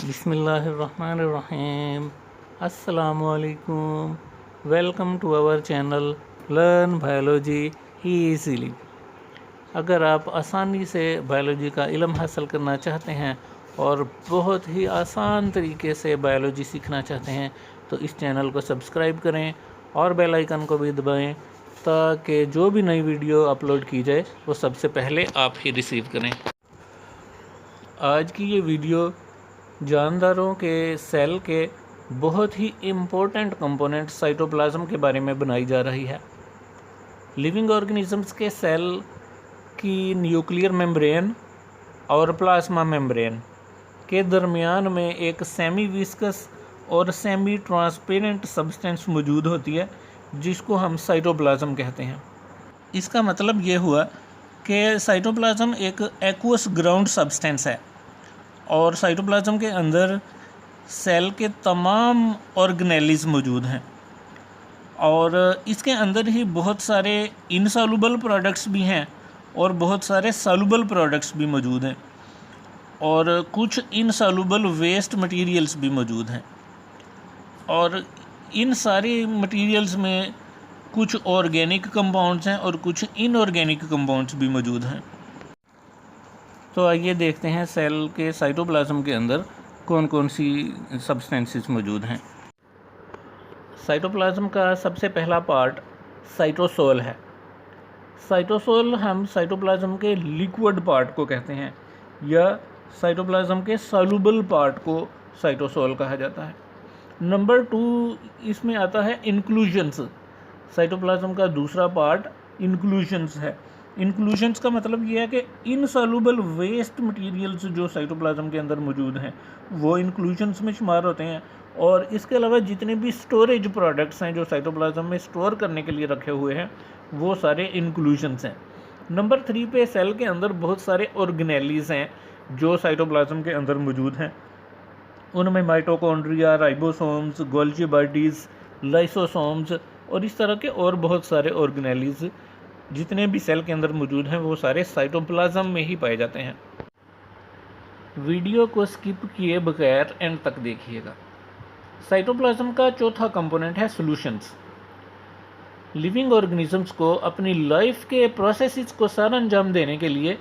बिस्मिल्लाहिर्रहमानिर्रहीम। अस्सलामुअलैकुम। Welcome to our channel learn biology easily. अगर आप आसानी से बायोलॉजी का इल्म हासिल करना चाहते हैं और बहुत ही आसान तरीके से बायोलॉजी सीखना चाहते हैं तो इस चैनल को सब्सक्राइब करें और बेल आइकन को भी दबाएं ताकि जो भी नई वीडियो अपलोड की जाए वो सबसे पहले आप ही रिसीव करें। आज की ये वीडियो जानदारों के सेल के बहुत ही इम्पोर्टेंट कंपोनेंट साइटोप्लाज्म के बारे में बनाई जा रही है। लिविंग ऑर्गेनिजम्स के सेल की न्यूक्लियर मेम्ब्रेन और प्लाज्मा मेम्ब्रेन के दरमियान में एक सेमी विस्कस और सेमी ट्रांसपेरेंट सब्सटेंस मौजूद होती है जिसको हम साइटोप्लाज्म कहते हैं। इसका मतलब ये हुआ कि साइटोप्लाज्म एक एक्वस ग्राउंड सब्सटेंस है और साइटोप्लाज्म के अंदर सेल के तमाम ऑर्गेनेलिज मौजूद हैं और इसके अंदर ही बहुत सारे इनसॉल्युबल प्रोडक्ट्स भी हैं और बहुत सारे सॉल्युबल प्रोडक्ट्स भी मौजूद हैं और कुछ इनसॉल्युबल वेस्ट मटेरियल्स भी मौजूद हैं और इन सारे मटेरियल्स में कुछ ऑर्गेनिक कंपाउंड्स हैं और कुछ इनऑर्गेनिक कंपाउंड्स भी मौजूद हैं। तो आइए देखते हैं सेल के साइटोप्लाज्म के अंदर कौन कौन सी सब्सटेंसेस मौजूद हैं। साइटोप्लाज्म का सबसे पहला पार्ट साइटोसोल है। साइटोसोल हम साइटोप्लाज्म के लिक्विड पार्ट को कहते हैं या साइटोप्लाज्म के सॉल्युबल पार्ट को साइटोसोल कहा जाता है। नंबर 2 इसमें आता है इंक्लूजन्स। साइटोप्लाज्म का दूसरा पार्ट इंक्लूजन्स है। इंक्लूजन्स का मतलब ये है कि इनसॉल्युबल वेस्ट मटेरियल्स जो साइटोप्लाज्म के अंदर मौजूद हैं वो इंक्लूजन्स में शुमार होते हैं और इसके अलावा जितने भी स्टोरेज प्रोडक्ट्स हैं जो साइटोप्लाज्म में स्टोर करने के लिए रखे हुए हैं वो सारे इंक्लूजन्स हैं। नंबर 3 पे सेल के अंदर बहुत सारे ऑर्गेनेलीज हैं जो साइटोप्लाज्म के अंदर मौजूद हैं। उनमें mitochondria, ribosomes, Golgi bodies, lysosomes और इस तरह के और बहुत सारे ऑर्गेनेलीज जितने भी सेल के अंदर मौजूद हैं वो सारे साइटोप्लाज्म में ही पाए जाते हैं। वीडियो को स्किप किए बगैर एंड तक देखिएगा। साइटोप्लाज्म का चौथा कंपोनेंट है सॉल्यूशंस। लिविंग ऑर्गेनिजम्स को अपनी लाइफ के प्रोसेसेस को सर अंजाम देने के लिए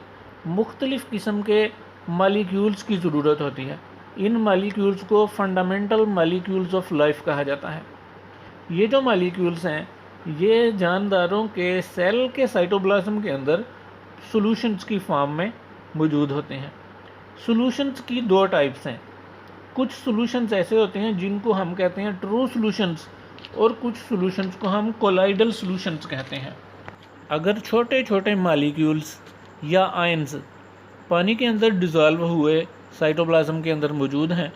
मुख्तलिफ़ किस्म के मालिक्यूल्स की ज़रूरत होती है। इन मालिक्यूल्स को फंडामेंटल मालिक्यूल्स ऑफ लाइफ कहा जाता है। ये जो मालिक्यूल्स हैं ये जानदारों के सेल के साइटोप्लाज्म के अंदर सॉल्यूशंस की फॉर्म में मौजूद होते हैं। सॉल्यूशंस की 2 टाइप्स हैं। कुछ सॉल्यूशंस ऐसे होते हैं जिनको हम कहते हैं ट्रू सॉल्यूशंस और कुछ सॉल्यूशंस को हम कोलाइडल सॉल्यूशंस कहते हैं। अगर छोटे छोटे मालिक्यूल्स या आयंस पानी के अंदर डिज़ोल्व हुए साइटोप्लाज्म के अंदर मौजूद हैं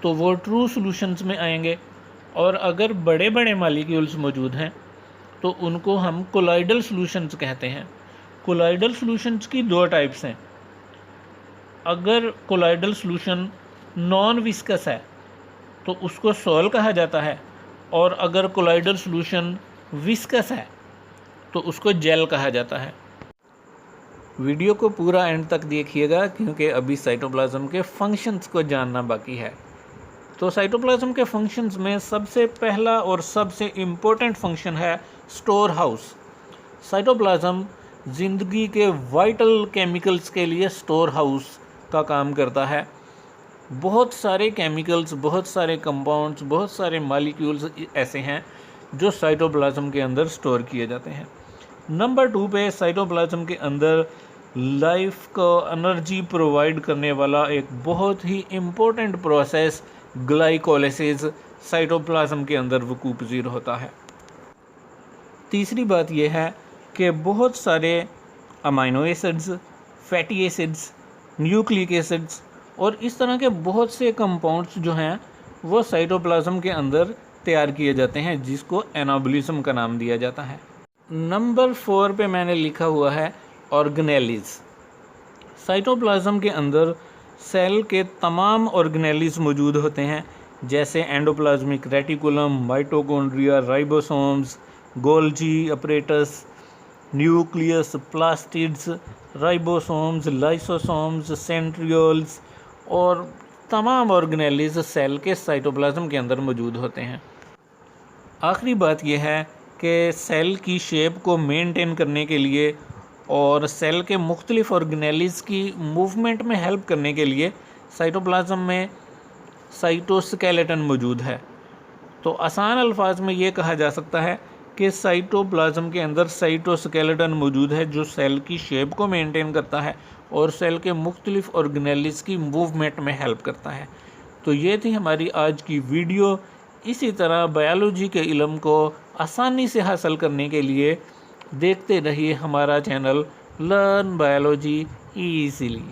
तो वो ट्रू सॉल्यूशंस में आएंगे और अगर बड़े बड़े मालिक्यूल्स मौजूद हैं तो उनको हम कोलाइडल सॉल्यूशंस कहते हैं। कोलाइडल सॉल्यूशंस की 2 टाइप्स हैं। अगर कोलाइडल सॉल्यूशन नॉन विस्कस है तो उसको सोल कहा जाता है और अगर कोलाइडल सॉल्यूशन विस्कस है तो उसको जेल कहा जाता है। वीडियो को पूरा एंड तक देखिएगा क्योंकि अभी साइटोप्लाज्म के फंक्शंस को जानना बाकी है। तो साइटोप्लाज्म के फंक्शंस में सबसे पहला और सबसे इम्पोर्टेंट फंक्शन है स्टोर हाउस। साइटोप्लाज्म ज़िंदगी के वाइटल केमिकल्स के लिए स्टोर हाउस का काम करता है। बहुत सारे केमिकल्स, बहुत सारे कंपाउंड्स, बहुत सारे मॉलिक्यूल्स ऐसे हैं जो साइटोप्लाज्म के अंदर स्टोर किए जाते हैं। नंबर 2 पे साइटोप्लाज्म के अंदर लाइफ को एनर्जी प्रोवाइड करने वाला एक बहुत ही इम्पोर्टेंट प्रोसेस ग्लाइकोलाइसिस साइटोप्लाज्म के अंदर वकूअ पज़ीर होता है। तीसरी बात यह है कि बहुत सारे amino acids, fatty acids, nucleic acids और इस तरह के बहुत से कंपाउंड्स जो हैं वो साइटोप्लाज्म के अंदर तैयार किए जाते हैं जिसको एनाबॉलिज्म का नाम दिया जाता है। नंबर 4 पे मैंने लिखा हुआ है ऑर्गेनेलीज। साइटोप्लाज्म के अंदर सेल के तमाम ऑर्गेनेलीज मौजूद होते हैं जैसे endoplasmic reticulum, mitochondria, ribosomes, Golgi apparatus, nucleus, plastids, ribosomes, lysosomes, centrioles और तमाम ऑर्गेनेलिज सेल के साइटोप्लाज्म के अंदर मौजूद होते हैं। आखिरी बात यह है कि सेल की शेप को मेंटेन करने के लिए और सेल के मुख्तलिफ ऑर्गेनेलिज की मूवमेंट में हेल्प करने के लिए साइटोप्लाज्म में साइटोस्केलेटन मौजूद है। तो आसान अल्फाज में ये कहा जा सकता है कि साइटोप्लाज्म के अंदर साइटोस्केलेटन मौजूद है जो सेल की शेप को मेंटेन करता है और सेल के मुख्तलिफ ऑर्गेनेलिज की मूवमेंट में हेल्प करता है। तो ये थी हमारी आज की वीडियो। इसी तरह बायोलॉजी के इल्म को आसानी से हासिल करने के लिए देखते रहिए हमारा चैनल लर्न बायोलॉजी ईज़िली।